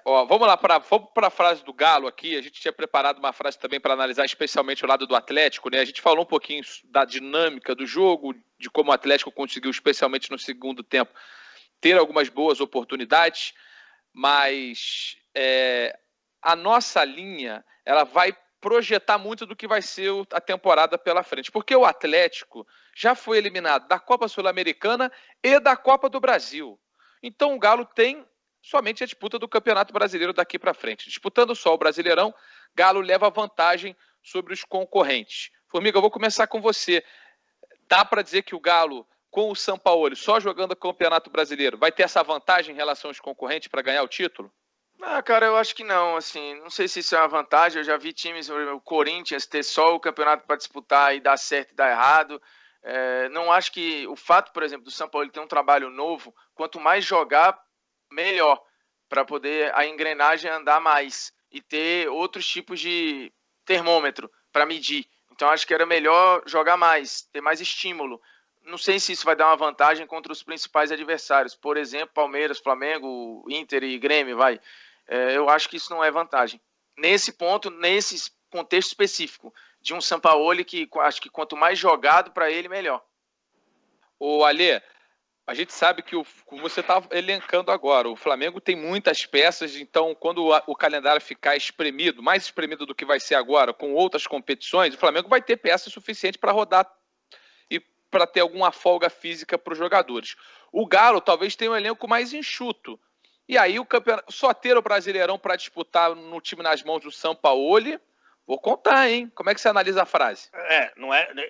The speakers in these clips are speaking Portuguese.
Vamos lá para a frase do Galo aqui. A gente tinha preparado uma frase também para analisar especialmente o lado do Atlético, né? A gente falou um pouquinho da dinâmica do jogo, de como o Atlético conseguiu, especialmente no segundo tempo, ter algumas boas oportunidades, mas a nossa linha ela vai projetar muito do que vai ser a temporada pela frente, porque o Atlético já foi eliminado da Copa Sul-Americana e da Copa do Brasil. Então o Galo tem somente a disputa do Campeonato Brasileiro daqui para frente. Disputando só o Brasileirão, Galo leva vantagem sobre os concorrentes. Formiga, eu vou começar com você. Dá para dizer que o Galo, com o Sampaoli, só jogando o Campeonato Brasileiro, vai ter essa vantagem em relação aos concorrentes para ganhar o título? Cara, eu acho que não, assim, não sei se isso é uma vantagem. Eu já vi times, o Corinthians, ter só o campeonato para disputar e dar certo e dar errado. Não acho que o fato, por exemplo, do Sampaoli ter um trabalho novo, quanto mais jogar, melhor, para poder a engrenagem andar mais e ter outros tipos de termômetro para medir. Então acho que era melhor jogar mais, ter mais estímulo. Não sei se isso vai dar uma vantagem contra os principais adversários, por exemplo, Palmeiras, Flamengo, Inter e Grêmio, vai. Eu acho que isso não é vantagem. Nesse ponto, nesse contexto específico de um Sampaoli que acho que quanto mais jogado para ele, melhor. Ô, Alê, a gente sabe que como você está elencando agora, o Flamengo tem muitas peças, então quando o calendário ficar espremido, mais espremido do que vai ser agora, com outras competições, o Flamengo vai ter peças suficientes para rodar e para ter alguma folga física para os jogadores. O Galo talvez tenha um elenco mais enxuto. E aí o campeonato, só ter o Brasileirão para disputar no time nas mãos do Sampaoli, vou contar, hein? Como é que você analisa a frase?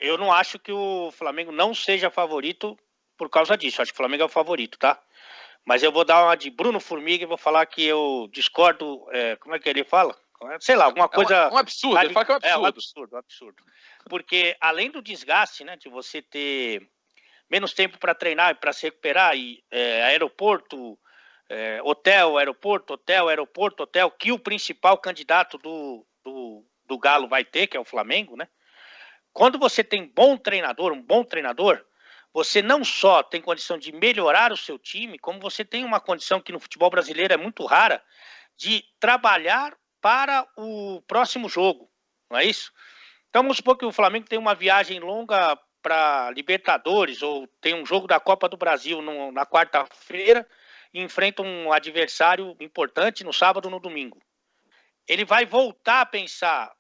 Eu não acho que o Flamengo não seja favorito por causa disso. Acho que o Flamengo é o favorito, tá? Mas eu vou dar uma de Bruno Formiga e vou falar que eu discordo. Como é que ele fala? Sei lá, alguma coisa. Um absurdo, ele fala que é um absurdo. Um absurdo. Porque além do desgaste, né, de você ter menos tempo para treinar e para se recuperar, e aeroporto, hotel, aeroporto, hotel, que o principal candidato do Galo vai ter, que é o Flamengo, né? Quando você tem um bom treinador, você não só tem condição de melhorar o seu time, como você tem uma condição que no futebol brasileiro é muito rara, de trabalhar para o próximo jogo, não é isso? Então vamos supor que o Flamengo tem uma viagem longa para Libertadores, ou tem um jogo da Copa do Brasil na quarta-feira, e enfrenta um adversário importante no sábado ou no domingo. Ele vai voltar a pensar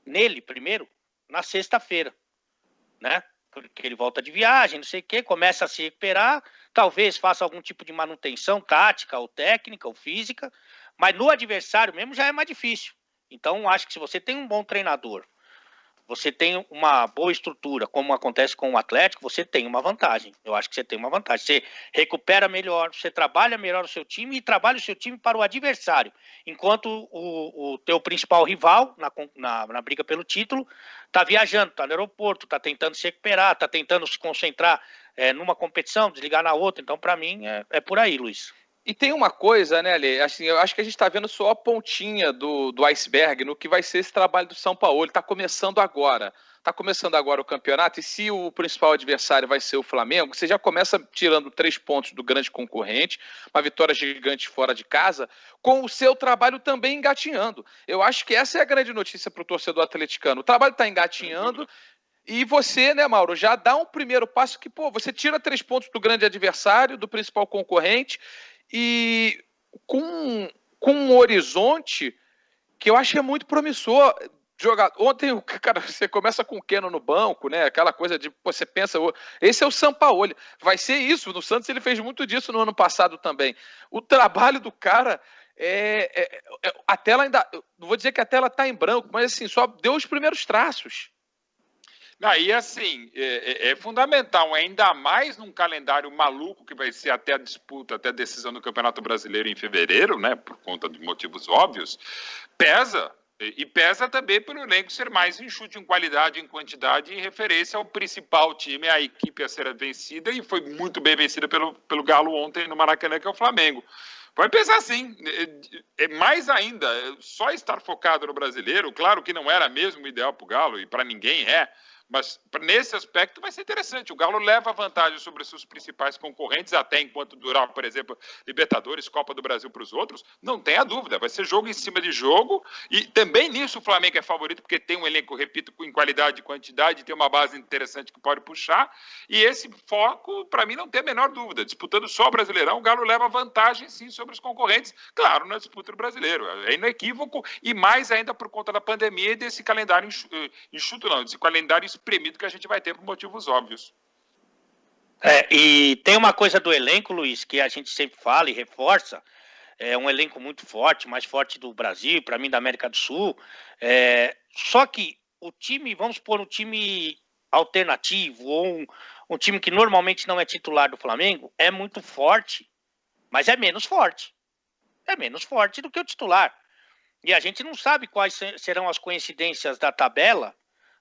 nele primeiro na sexta-feira, né? Porque ele volta de viagem, não sei o quê, começa a se recuperar, talvez faça algum tipo de manutenção tática, ou técnica, ou física, mas no adversário mesmo já é mais difícil. Então, acho que se você tem um bom treinador, você tem uma boa estrutura, como acontece com o Atlético, você tem uma vantagem. Eu acho que você tem uma vantagem. Você recupera melhor, você trabalha melhor o seu time e trabalha o seu time para o adversário. Enquanto o teu principal rival, na briga pelo título, está viajando, está no aeroporto, está tentando se recuperar, está tentando se concentrar numa competição, desligar na outra. Então, para mim, é por aí, Luiz. E tem uma coisa, né, Ale? Assim, eu acho que a gente está vendo só a pontinha do iceberg no que vai ser esse trabalho do Sampaoli. Está começando agora. Está começando agora o campeonato, e se o principal adversário vai ser o Flamengo, você já começa tirando 3 pontos do grande concorrente, uma vitória gigante fora de casa, com o seu trabalho também engatinhando. Eu acho que essa é a grande notícia para o torcedor atleticano. O trabalho está engatinhando. E você, né, Mauro, já dá um primeiro passo que, você tira 3 pontos do grande adversário, do principal concorrente, e com um horizonte que eu acho que é muito promissor. Ontem, cara, você começa com o Keno no banco, né? Aquela coisa de, você pensa, esse é o Sampaoli. Vai ser isso. No Santos ele fez muito disso no ano passado também. O trabalho do cara a tela ainda, não vou dizer que a tela está em branco, mas assim, só deu os primeiros traços. E assim, é fundamental, ainda mais num calendário maluco que vai ser até a disputa, até a decisão do Campeonato Brasileiro em fevereiro, né, por conta de motivos óbvios, pesa. E pesa também pelo elenco ser mais enxuto em qualidade, em quantidade, em referência ao principal time, a equipe a ser vencida, e foi muito bem vencida pelo Galo ontem no Maracanã, que é o Flamengo. Vai pensar assim, mais ainda, só estar focado no brasileiro, claro que não era mesmo o ideal para o Galo, e para ninguém Mas nesse aspecto vai ser interessante. O Galo leva vantagem sobre os seus principais concorrentes, até enquanto durar, por exemplo, Libertadores, Copa do Brasil para os outros. Não tenha dúvida, vai ser jogo em cima de jogo. E também nisso o Flamengo é favorito, porque tem um elenco, repito, em qualidade e quantidade, tem uma base interessante que pode puxar. E esse foco, para mim, não tem a menor dúvida. Disputando só o Brasileirão, o Galo leva vantagem, sim, sobre os concorrentes. Claro, na disputa do Brasileiro. É inequívoco, e mais ainda por conta da pandemia e desse calendário enxuto, não, desse calendário espremido que a gente vai ter por motivos óbvios. E tem uma coisa do elenco, Luiz, que a gente sempre fala e reforça. É um elenco muito forte, mais forte do Brasil, para mim da América do Sul. Só que o time, vamos supor, um time alternativo, ou um time que normalmente não é titular do Flamengo, é muito forte, mas é menos forte. É menos forte do que o titular. E a gente não sabe quais serão as coincidências da tabela,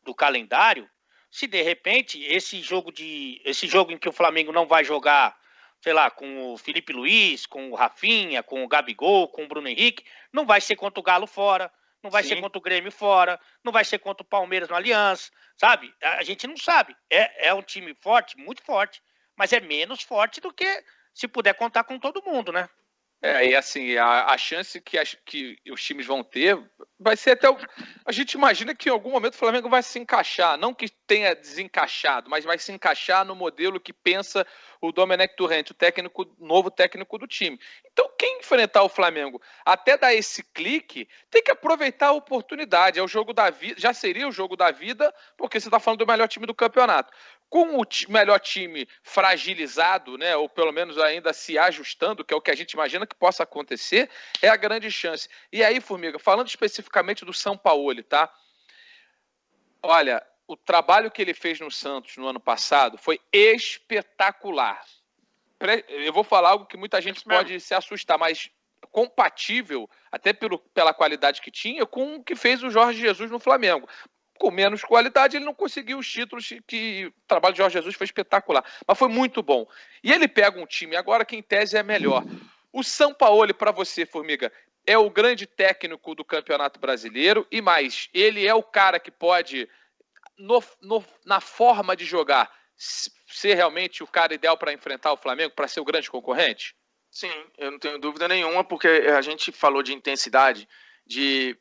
do calendário, se de repente esse jogo em que o Flamengo não vai jogar, sei lá, com o Felipe Luiz, com o Rafinha, com o Gabigol, com o Bruno Henrique, não vai ser contra o Galo fora, não vai ser contra o Grêmio fora, não vai ser contra o Palmeiras no Allianz, sabe? A gente não sabe. É um time forte, muito forte, mas é menos forte do que se puder contar com todo mundo, né? E assim, a chance que os times vão ter vai ser até. A gente imagina que em algum momento o Flamengo vai se encaixar, não que tenha desencaixado, mas vai se encaixar no modelo que pensa o Domenech Torrent, o novo técnico do time. Então, quem enfrentar o Flamengo até dar esse clique, tem que aproveitar a oportunidade. É o jogo da vida, já seria o jogo da vida, porque você está falando do melhor time do campeonato. Com o melhor time fragilizado, né, ou pelo menos ainda se ajustando, que é o que a gente imagina que possa acontecer, é a grande chance. E aí, Formiga, falando especificamente do Sampaoli, tá? Olha, o trabalho que ele fez no Santos no ano passado foi espetacular. Eu vou falar algo que muita gente pode se assustar, mas compatível, até pela qualidade que tinha, com o que fez o Jorge Jesus no Flamengo. Com menos qualidade, ele não conseguiu os títulos que o trabalho de Jorge Jesus foi espetacular. Mas foi muito bom. E ele pega um time agora que, em tese, é melhor. O Sampaoli, para você, Formiga, é o grande técnico do Campeonato Brasileiro e mais, ele é o cara que pode, na forma de jogar, ser realmente o cara ideal para enfrentar o Flamengo, para ser o grande concorrente? Sim, eu não tenho dúvida nenhuma, porque a gente falou de intensidade, de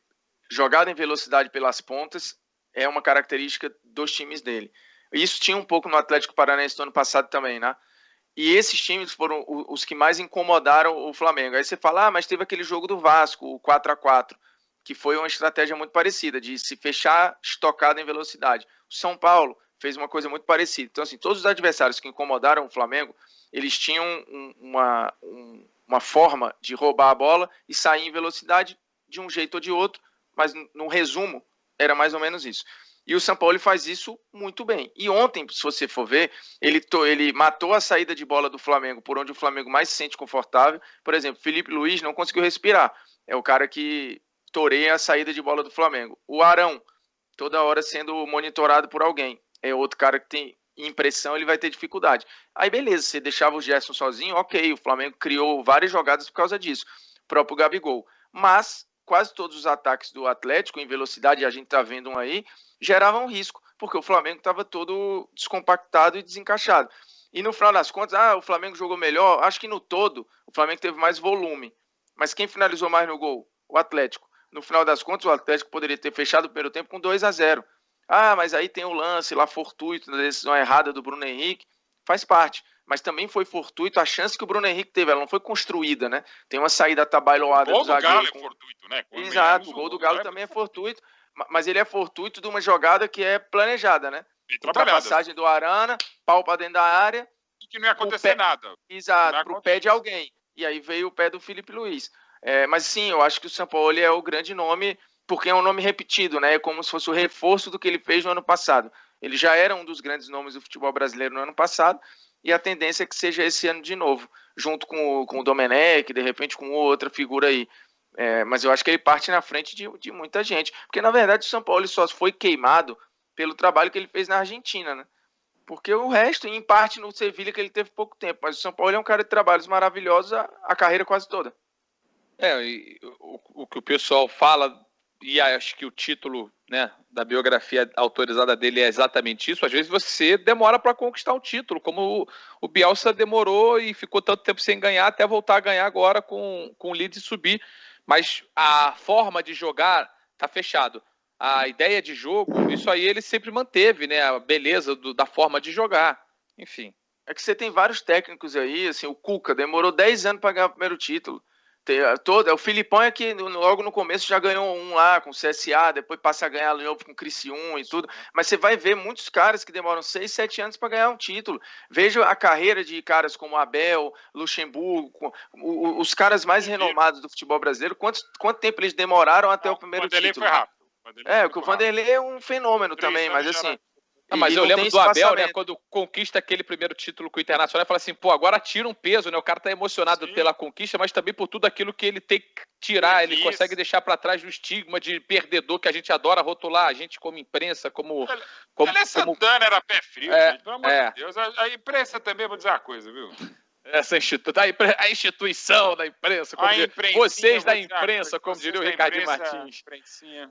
jogada em velocidade pelas pontas, é uma característica dos times dele. Isso tinha um pouco no Atlético Paranaense do ano passado também, né? E esses times foram os que mais incomodaram o Flamengo. Aí você fala, mas teve aquele jogo do Vasco, o 4-4, que foi uma estratégia muito parecida, de se fechar estocado em velocidade. O São Paulo fez uma coisa muito parecida. Então, assim, todos os adversários que incomodaram o Flamengo, eles tinham uma forma de roubar a bola e sair em velocidade de um jeito ou de outro, mas no resumo, era mais ou menos isso. E o Sampaoli faz isso muito bem. E ontem, se você for ver, ele matou a saída de bola do Flamengo por onde o Flamengo mais se sente confortável. Por exemplo, Felipe Luiz não conseguiu respirar. É o cara que toreia a saída de bola do Flamengo. O Arão, toda hora sendo monitorado por alguém. É outro cara que tem impressão, ele vai ter dificuldade. Aí beleza, você deixava o Gerson sozinho, ok, o Flamengo criou várias jogadas por causa disso. O próprio Gabigol. Mas quase todos os ataques do Atlético, em velocidade, a gente está vendo um aí, geravam risco, porque o Flamengo estava todo descompactado e desencaixado. E no final das contas, o Flamengo jogou melhor, acho que no todo, o Flamengo teve mais volume. Mas quem finalizou mais no gol? O Atlético. No final das contas, o Atlético poderia ter fechado o primeiro tempo com 2-0. Mas aí tem o lance lá fortuito, da decisão errada do Bruno Henrique, faz parte. Mas também foi fortuito a chance que o Bruno Henrique teve, ela não foi construída, né? Tem uma saída atabalhoada do zagueiro. O gol do Galo é fortuito, né? Exato, o gol do Galo também é fortuito, mas ele é fortuito de uma jogada que é planejada, né? Ultrapassagem do Arana, pau pra dentro da área. E que não ia acontecer nada. Exato, pro pé de alguém. E aí veio o pé do Felipe Luiz. Mas sim, eu acho que o Sampaoli é o grande nome, porque é um nome repetido, né? É como se fosse o reforço do que ele fez no ano passado. Ele já era um dos grandes nomes do futebol brasileiro no ano passado, e a tendência é que seja esse ano de novo, junto com o Domenech, de repente com outra figura aí. Mas eu acho que ele parte na frente de muita gente, porque na verdade o Sampaoli só foi queimado pelo trabalho que ele fez na Argentina, né? Porque o resto, em parte no Sevilha, que ele teve pouco tempo, mas o Sampaoli é um cara de trabalhos maravilhosos a carreira quase toda. O que o pessoal fala e acho que o título, né, da biografia autorizada dele é exatamente isso, às vezes você demora para conquistar um título, como o Bielsa demorou e ficou tanto tempo sem ganhar até voltar a ganhar agora com o Leeds subir. Mas a forma de jogar tá fechado. A ideia de jogo, isso aí ele sempre manteve, né? A beleza da forma de jogar. Enfim. É que você tem vários técnicos aí, assim, o Cuca demorou 10 anos para ganhar o primeiro título. O Filipão é que logo no começo já ganhou um lá com o CSA, depois passa a ganhar de novo com o Criciúma e tudo. Mas você vai ver muitos caras que demoram 6, 7 anos para ganhar um título. Veja a carreira de caras como Abel, Luxemburgo, os caras mais renomados do futebol brasileiro. Quanto tempo eles demoraram até o primeiro título? Foi rápido. O Vanderlei é um fenômeno também, mas assim... Mas eu lembro do Abel, né, quando conquista aquele primeiro título com o Internacional, fala assim, pô, agora tira um peso, né? O cara tá emocionado pela conquista, mas também por tudo aquilo que ele tem que tirar, ele consegue deixar para trás o estigma de perdedor que a gente adora rotular, a gente como imprensa, como Santana era pé frio, gente, pelo amor de Deus. A imprensa também, vou dizer uma coisa, viu? A instituição da imprensa, como vocês da imprensa, como diria o Ricardinho Martins.